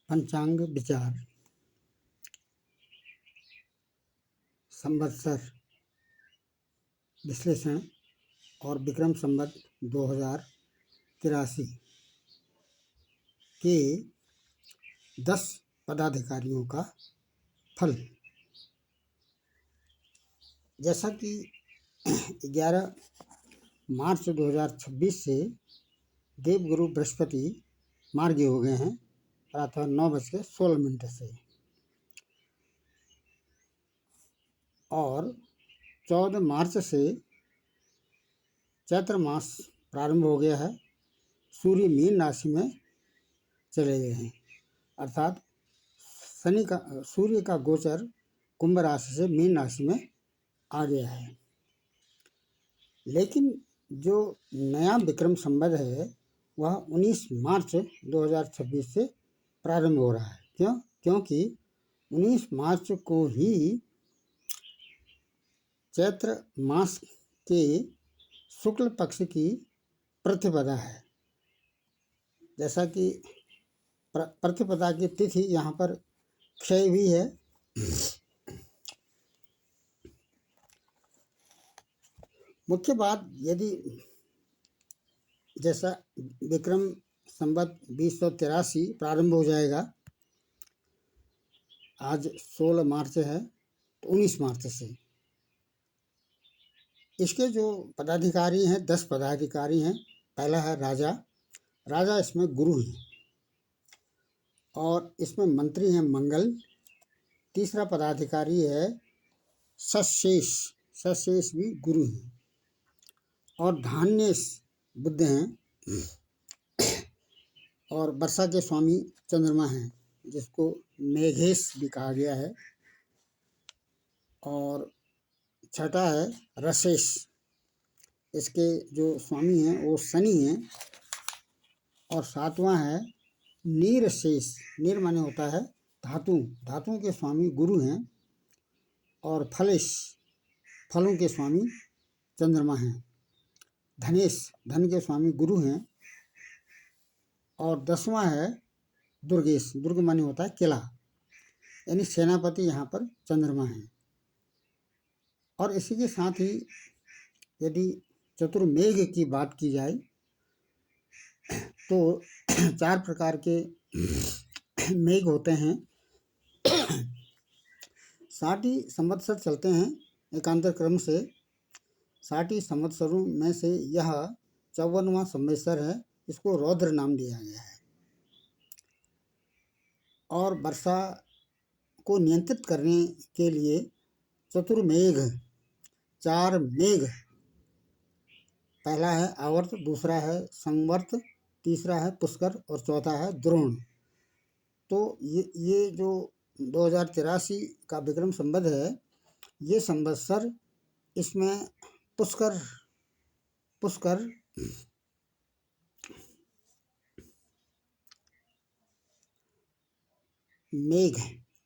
पंचांग विचार, संवत्सर विश्लेषण और विक्रम संवत 2083 के 10 पदाधिकारियों का फल। जैसा कि 11 मार्च 2026 से देवगुरु बृहस्पति मार्गी हो गए हैं प्रातः 9:16 से, और 14 मार्च से चैत्र मास प्रारंभ हो गया है। सूर्य मीन राशि में चले गए हैं, अर्थात सूर्य का गोचर कुंभ राशि से मीन राशि में आ गया है। लेकिन जो नया विक्रम संवत है वह 19 मार्च 2026 से प्रारंभ हो रहा है। क्योंकि 19 मार्च को ही चैत्र मास के शुक्ल पक्ष की प्रतिपदा है। जैसा कि प्रतिपदा की तिथि यहाँ पर क्षय भी है। मुख्य बात, यदि जैसा विक्रम संवत 2083 प्रारंभ हो जाएगा, आज 16 मार्च है, तो 19 मार्च से इसके जो पदाधिकारी हैं 10 पदाधिकारी हैं। पहला है राजा। राजा इसमें गुरु हैं और इसमें मंत्री हैं मंगल। तीसरा पदाधिकारी है सशेष। सशेष भी गुरु हैं। और धान्येश बुध हैं और वर्षा के स्वामी चंद्रमा हैं, जिसको मेघेश भी कहा गया है। और छठा है रसेश। इसके जो स्वामी हैं वो शनि हैं। और सातवां है नीरशेष। नीर माने होता है धातु। धातुओं के स्वामी गुरु हैं। और फलेश, फलों के स्वामी चंद्रमा हैं। धनेश, धन के स्वामी गुरु हैं। और 10वां है दुर्गेश। दुर्ग माने होता है किला, यानी सेनापति यहाँ पर चंद्रमा है। और इसी के साथ ही यदि चतुर्मेघ की बात की जाए तो 4 प्रकार के मेघ होते हैं। 60 संवत्सर चलते हैं एकांतर क्रम से। 60 संवत्सरों में से यह 54वां संवत्सर है। इसको रौद्र नाम दिया गया है। और वर्षा को नियंत्रित करने के लिए चतुर्मेघ, 4 मेघ, पहला है आवर्त, दूसरा है संवर्त, तीसरा है पुष्कर और चौथा है द्रोण। तो ये जो 2083 का विक्रम संवत है, ये संवत्सर, इसमें पुष्कर मेघ,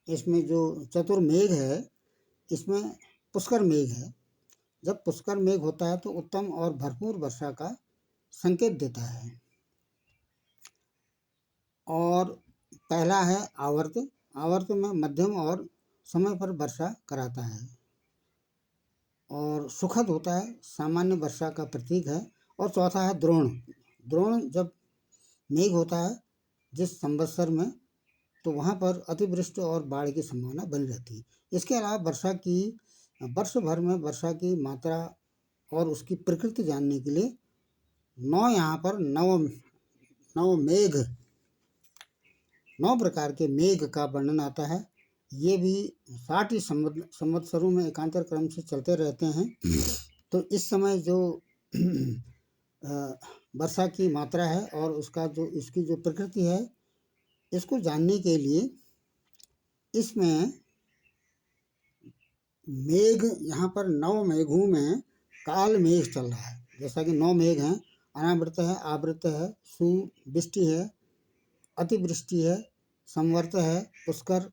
इसमें जो चतुर्मेघ है इसमें पुष्कर मेघ है। जब पुष्कर मेघ होता है तो उत्तम और भरपूर वर्षा का संकेत देता है। और पहला है आवर्त। आवर्त में मध्यम और समय पर वर्षा कराता है और सुखद होता है, सामान्य वर्षा का प्रतीक है। और चौथा है द्रोण। द्रोण जब मेघ होता है जिस संवत्सर में, तो वहाँ पर अतिवृष्टि और बाढ़ की संभावना बनी रहती है। इसके अलावा वर्ष भर में वर्षा की मात्रा और उसकी प्रकृति जानने के लिए यहाँ पर 9 प्रकार के मेघ का वर्णन आता है। ये भी 60 संवत्सरों में एकांतर क्रम से चलते रहते हैं। तो इस समय जो वर्षा की मात्रा है और इसकी जो प्रकृति है, इसको जानने के लिए इसमें मेघ, यहाँ पर 9 मेघों में काल मेघ चल रहा है। जैसा कि 9 मेघ हैं, अनावृत है, आवृत है, सुवृष्टि है, अतिवृष्टि है, संवर्त है, पुष्कर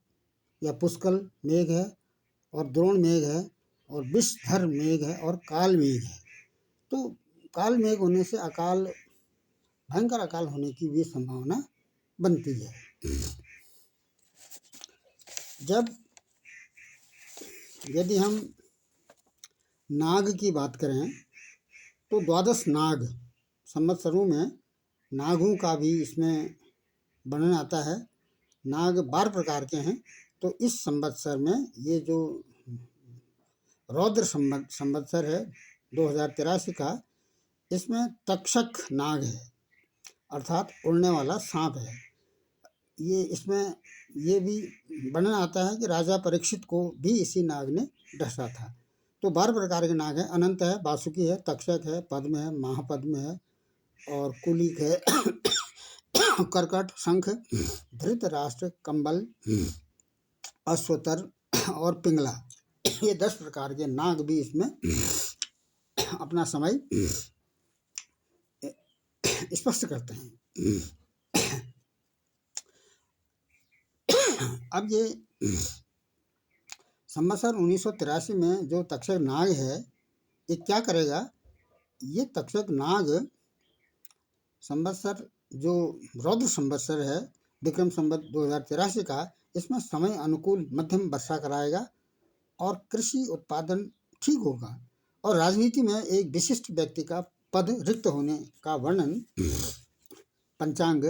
या पुष्कल मेघ है, और द्रोण मेघ है, और विषधर मेघ है, और काल मेघ है। तो काल मेघ होने से भयंकर अकाल होने की भी संभावना बनती है। जब यदि हम नाग की बात करें तो द्वादश नाग संवत्सरों में नागों का भी इसमें वर्णन आता है। नाग 12 प्रकार के हैं। तो इस संवत्सर में ये जो रौद्र संवत्सर है 2083 का, इसमें तक्षक नाग है, अर्थात उड़ने वाला सांप है। ये इसमें ये भी वर्णन आता है कि राजा परीक्षित को भी इसी नाग ने डसा था। तो 12 प्रकार के नाग हैं। अनंत है, वासुकी है, तक्षक है, पद्म है, महापद्म है और कुलिक है, कर्कट, शंख, धृतराष्ट्र, कंबल, अश्वतर और पिंगला, ये 10 प्रकार के नाग भी इसमें अपना समय स्पष्ट करते हैं। अब ये संवत्सर 1983 में जो तक्षक नाग है, ये क्या करेगा? ये तक्षक नाग संवत्सर जो रौद्र संवत्सर है विक्रम संवत 2083 का, इसमें समय अनुकूल मध्यम वर्षा कराएगा और कृषि उत्पादन ठीक होगा और राजनीति में एक विशिष्ट व्यक्ति का पद रिक्त होने का वर्णन पंचांग,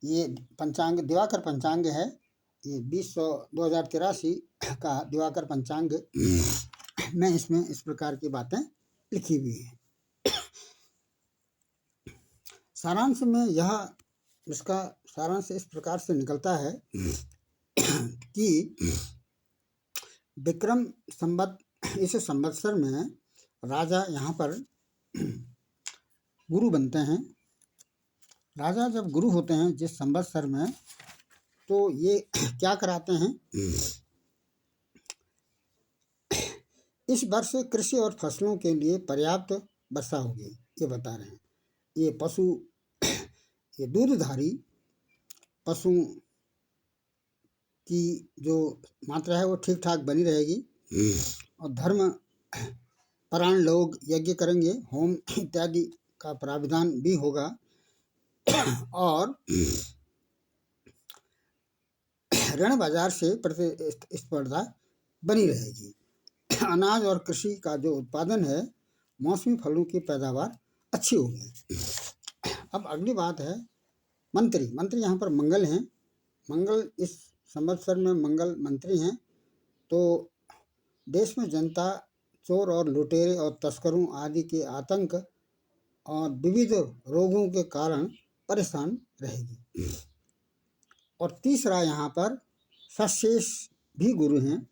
ये पंचांग दिवाकर पंचांग है। ये 2083 का दिवाकर पंचांग में इसमें इस प्रकार की बातें लिखी हुई हैं। सारांश में इसका सारांश इस प्रकार से निकलता है कि विक्रम संवत इस संवत्सर में राजा यहाँ पर गुरु बनते हैं। राजा जब गुरु होते हैं जिस संवत्सर में, तो ये क्या कराते हैं? इस वर्ष कृषि और फसलों के लिए पर्याप्त वर्षा होगी, ये बता रहे हैं। ये पशु, ये दूधधारी पशु की जो मात्रा है वो ठीक ठाक बनी रहेगी और धर्म परायण लोग यज्ञ करेंगे, होम इत्यादि का प्राविधान भी होगा और ऋण बाजार से प्रतिस्पर्धा बनी रहेगी। अनाज और कृषि का जो उत्पादन है, मौसमी फलों की पैदावार अच्छी होगी। अब अगली बात है मंत्री यहाँ पर मंगल हैं। मंगल इस संवत्सर में मंगल मंत्री हैं। तो देश में जनता चोर और लुटेरे और तस्करों आदि के आतंक और विविध रोगों के कारण परेशान रहेगी। और तीसरा यहाँ पर सशेष भी गुरु हैं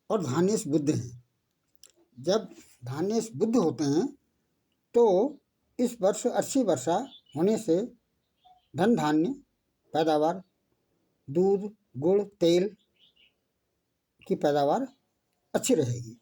और धानेश बुद्ध हैं। जब धानेश बुद्ध होते हैं तो इस वर्ष अच्छी वर्षा होने से धन धान्य पैदावार, दूध, गुड़, तेल की पैदावार अच्छी रहेगी।